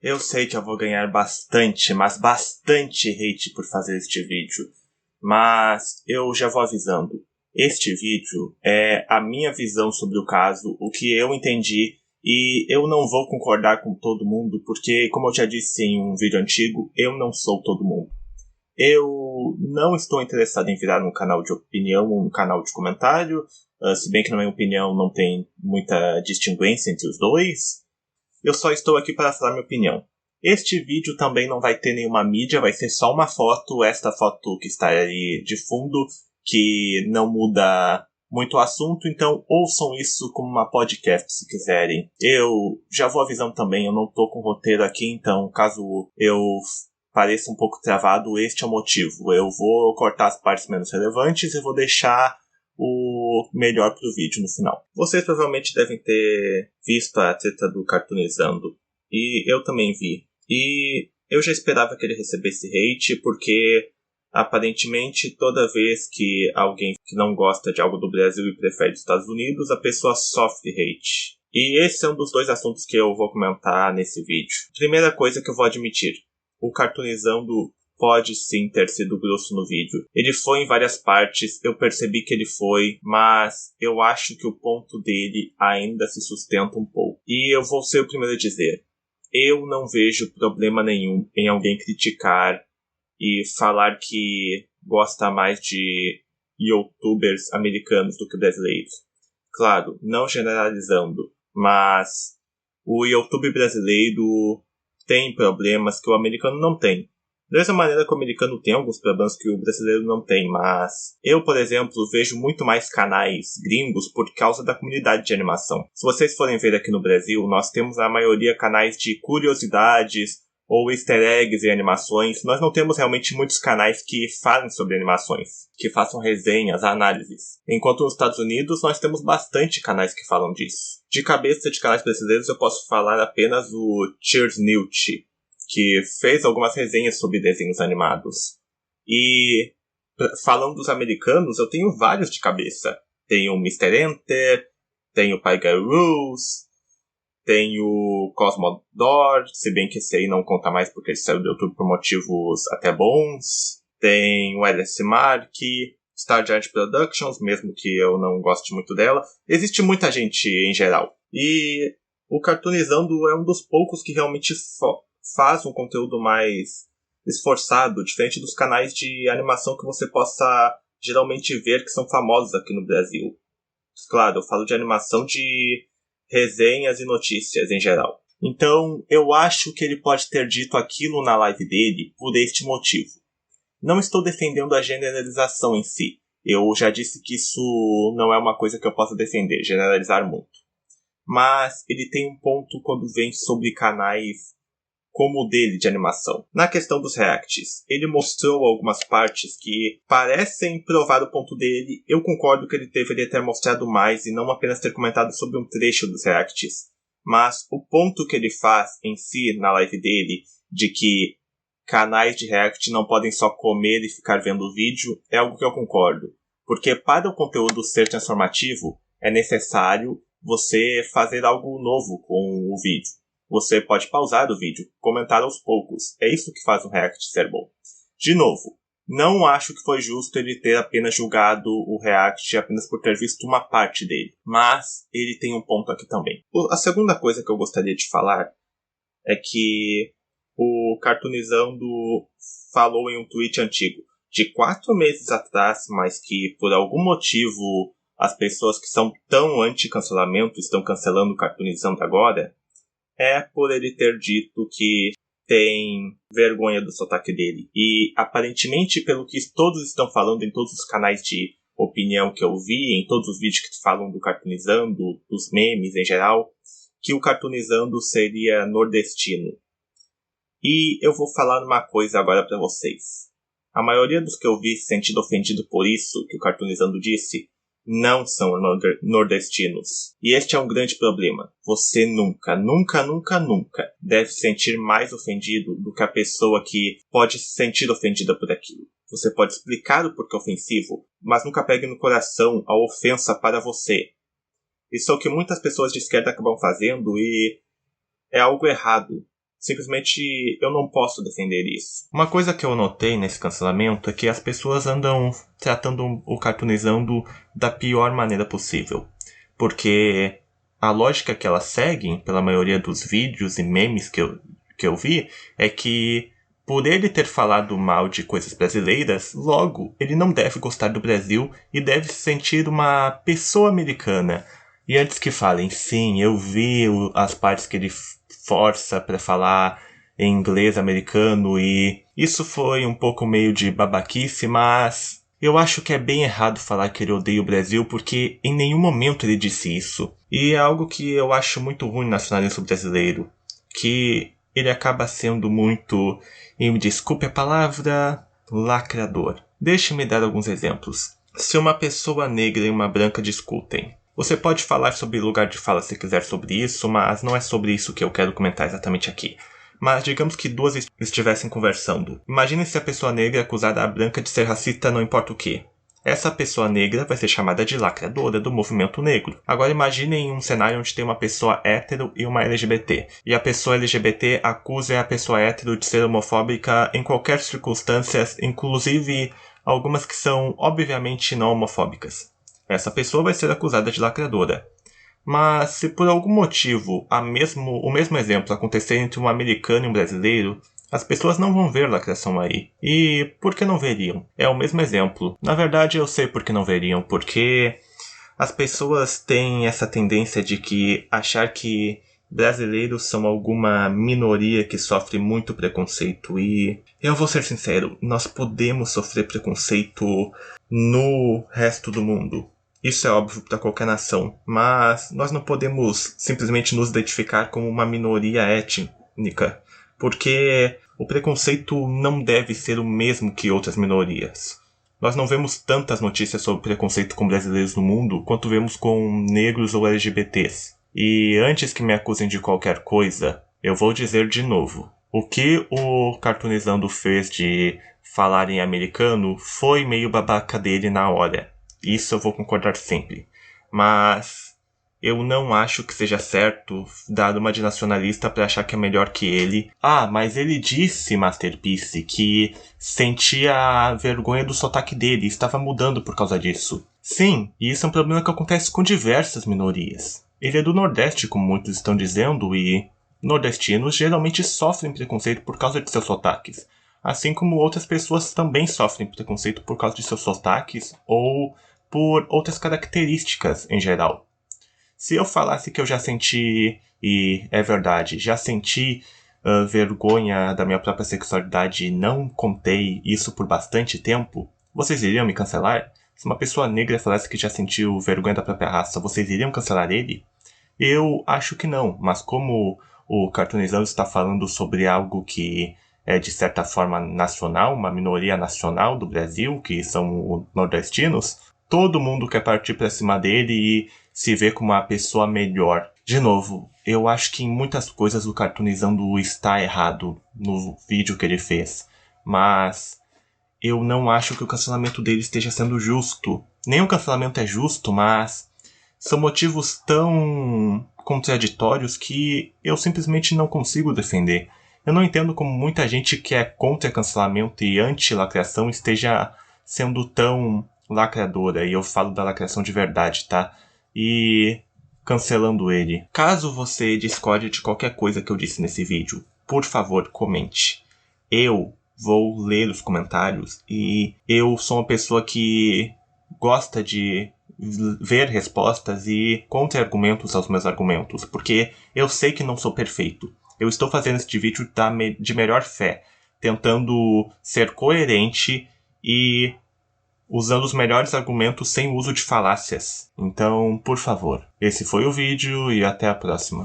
Eu sei que eu vou ganhar bastante, mas bastante hate por fazer este vídeo. Mas eu já vou avisando. Este vídeo é a minha visão sobre o caso, o que eu entendi, e eu não vou concordar com todo mundo, porque, como eu já disse em um vídeo antigo, eu não sou todo mundo. Eu não estou interessado em virar um canal de opinião ou um canal de comentário, se bem que na minha opinião não tem muita distinguência entre os dois. Eu só estou aqui para falar minha opinião. Este vídeo também não vai ter nenhuma mídia, vai ser só uma foto, esta foto que está aí de fundo, que não muda muito o assunto, então ouçam isso como uma podcast se quiserem. Eu já vou avisando também, eu não estou com roteiro aqui, então caso eu pareça um pouco travado, este é o motivo. Eu vou cortar as partes menos relevantes e vou deixar o melhor pro vídeo no final. Vocês provavelmente devem ter visto a treta do Cartoonizando. E eu também vi. E eu já esperava que ele recebesse hate, porque aparentemente toda vez que alguém que não gosta de algo do Brasil e prefere os Estados Unidos, a pessoa sofre hate. E esse é um dos dois assuntos que eu vou comentar nesse vídeo. Primeira coisa que eu vou admitir. O Cartoonizando pode sim ter sido grosso no vídeo. Ele foi em várias partes, eu percebi que ele foi, mas eu acho que o ponto dele ainda se sustenta um pouco. E eu vou ser o primeiro a dizer, eu não vejo problema nenhum em alguém criticar e falar que gosta mais de youtubers americanos do que brasileiros. Claro, não generalizando, mas o YouTube brasileiro tem problemas que o americano não tem. Da mesma maneira que o americano tem alguns problemas que o brasileiro não tem, mas eu, por exemplo, vejo muito mais canais gringos por causa da comunidade de animação. Se vocês forem ver aqui no Brasil, nós temos a maioria canais de curiosidades ou easter eggs em animações. Nós não temos realmente muitos canais que falem sobre animações, que façam resenhas, análises. Enquanto nos Estados Unidos, nós temos bastante canais que falam disso. De cabeça de canais brasileiros, eu posso falar apenas o Cheers Newt, que fez algumas resenhas sobre desenhos animados. E falando dos americanos, eu tenho vários de cabeça. Tem o Mr. Enter, tem o Pai Guy Rules, tem o Cosmodor, se bem que esse aí não conta mais porque ele saiu do YouTube por motivos até bons. Tem o LS Mark, Star Giant Productions, mesmo que eu não goste muito dela. Existe muita gente em geral. E o Cartoonizando é um dos poucos que realmente faz um conteúdo mais esforçado, diferente dos canais de animação que você possa geralmente ver que são famosos aqui no Brasil. Claro, eu falo de animação de resenhas e notícias em geral. Então, eu acho que ele pode ter dito aquilo na live dele por este motivo. Não estou defendendo a generalização em si. Eu já disse que isso não é uma coisa que eu possa defender, generalizar muito. Mas ele tem um ponto quando vem sobre canais como o dele de animação. Na questão dos reacts, ele mostrou algumas partes que parecem provar o ponto dele. Eu concordo que ele deveria ter mostrado mais e não apenas ter comentado sobre um trecho dos reacts. Mas o ponto que ele faz em si na live dele, de que canais de react não podem só comer e ficar vendo o vídeo, é algo que eu concordo. Porque para o conteúdo ser transformativo, é necessário você fazer algo novo com o vídeo. Você pode pausar o vídeo, comentar aos poucos. É isso que faz um react ser bom. De novo, não acho que foi justo ele ter apenas julgado o react apenas por ter visto uma parte dele. Mas ele tem um ponto aqui também. A segunda coisa que eu gostaria de falar é que o Cartoonizando falou em um tweet antigo de 4 meses atrás, mas que por algum motivo as pessoas que são tão anti-cancelamento estão cancelando o Cartoonizando agora, é por ele ter dito que tem vergonha do sotaque dele. E aparentemente, pelo que todos estão falando em todos os canais de opinião que eu vi, em todos os vídeos que falam do Cartoonizando, dos memes em geral, que o Cartoonizando seria nordestino. E eu vou falar uma coisa agora pra vocês. A maioria dos que eu vi se sentindo ofendido por isso que o Cartoonizando disse não são nordestinos. E este é um grande problema. Você nunca deve se sentir mais ofendido do que a pessoa que pode se sentir ofendida por aquilo. Você pode explicar o porquê ofensivo, mas nunca pegue no coração a ofensa para você. Isso é o que muitas pessoas de esquerda acabam fazendo e é algo errado. Simplesmente eu não posso defender isso. Uma coisa que eu notei nesse cancelamento é que as pessoas andam tratando o cartoonizando da pior maneira possível. Porque a lógica que elas seguem, pela maioria dos vídeos e memes que eu vi, é que por ele ter falado mal de coisas brasileiras, logo ele não deve gostar do Brasil e deve se sentir uma pessoa americana. E antes que falem, sim, eu vi as partes que ele força pra falar em inglês americano e isso foi um pouco meio de babaquice, mas eu acho que é bem errado falar que ele odeia o Brasil porque em nenhum momento ele disse isso. E é algo que eu acho muito ruim no nacionalismo brasileiro, que ele acaba sendo muito, e me desculpe a palavra, lacrador. Deixe-me dar alguns exemplos. Se uma pessoa negra e uma branca discutem, você pode falar sobre lugar de fala se quiser sobre isso, mas não é sobre isso que eu quero comentar exatamente aqui. Mas digamos que duas estivessem conversando. Imagine se a pessoa negra acusar a branca de ser racista não importa o que. Essa pessoa negra vai ser chamada de lacradora do movimento negro. Agora imaginem um cenário onde tem uma pessoa hétero e uma LGBT. E a pessoa LGBT acusa a pessoa hétero de ser homofóbica em qualquer circunstância, inclusive algumas que são obviamente não homofóbicas. Essa pessoa vai ser acusada de lacradora. Mas se por algum motivo o mesmo exemplo acontecer entre um americano e um brasileiro, as pessoas não vão ver lacração aí. E por que não veriam? É o mesmo exemplo. Na verdade eu sei por que não veriam, porque as pessoas têm essa tendência de achar que brasileiros são alguma minoria que sofre muito preconceito. E eu vou ser sincero, nós podemos sofrer preconceito no resto do mundo. Isso é óbvio para qualquer nação, mas nós não podemos simplesmente nos identificar como uma minoria étnica, porque o preconceito não deve ser o mesmo que outras minorias. Nós não vemos tantas notícias sobre preconceito com brasileiros no mundo quanto vemos com negros ou LGBTs. E antes que me acusem de qualquer coisa, eu vou dizer de novo. O que o Cartoonizando fez de falar em americano foi meio babaca dele na hora. Isso eu vou concordar sempre. Mas eu não acho que seja certo dar uma de nacionalista pra achar que é melhor que ele. Ah, mas ele disse, Masterpiece, que sentia vergonha do sotaque dele e estava mudando por causa disso. Sim, e isso é um problema que acontece com diversas minorias. Ele é do Nordeste, como muitos estão dizendo, e nordestinos geralmente sofrem preconceito por causa de seus sotaques. Assim como outras pessoas também sofrem preconceito por causa de seus sotaques ou por outras características em geral. Se eu falasse que eu já senti, e é verdade, já senti vergonha da minha própria sexualidade e não contei isso por bastante tempo, vocês iriam me cancelar? Se uma pessoa negra falasse que já sentiu vergonha da própria raça, vocês iriam cancelar ele? Eu acho que não, mas como o Cartoonizando está falando sobre algo que é de certa forma nacional, uma minoria nacional do Brasil, que são os nordestinos, todo mundo quer partir pra cima dele e se ver como uma pessoa melhor. De novo, eu acho que em muitas coisas o Cartoonizando está errado no vídeo que ele fez. Mas eu não acho que o cancelamento dele esteja sendo justo. Nem o cancelamento é justo, mas são motivos tão contraditórios que eu simplesmente não consigo defender. Eu não entendo como muita gente que é contra cancelamento e anti-lacração esteja sendo tão lacradora, e eu falo da lacração de verdade, tá? E cancelando ele. Caso você discorde de qualquer coisa que eu disse nesse vídeo, por favor, comente. Eu vou ler os comentários e eu sou uma pessoa que gosta de ver respostas e contra-argumentos aos meus argumentos, porque eu sei que não sou perfeito. Eu estou fazendo este vídeo de melhor fé, tentando ser coerente e usando os melhores argumentos sem uso de falácias. Então, por favor, esse foi o vídeo e até a próxima.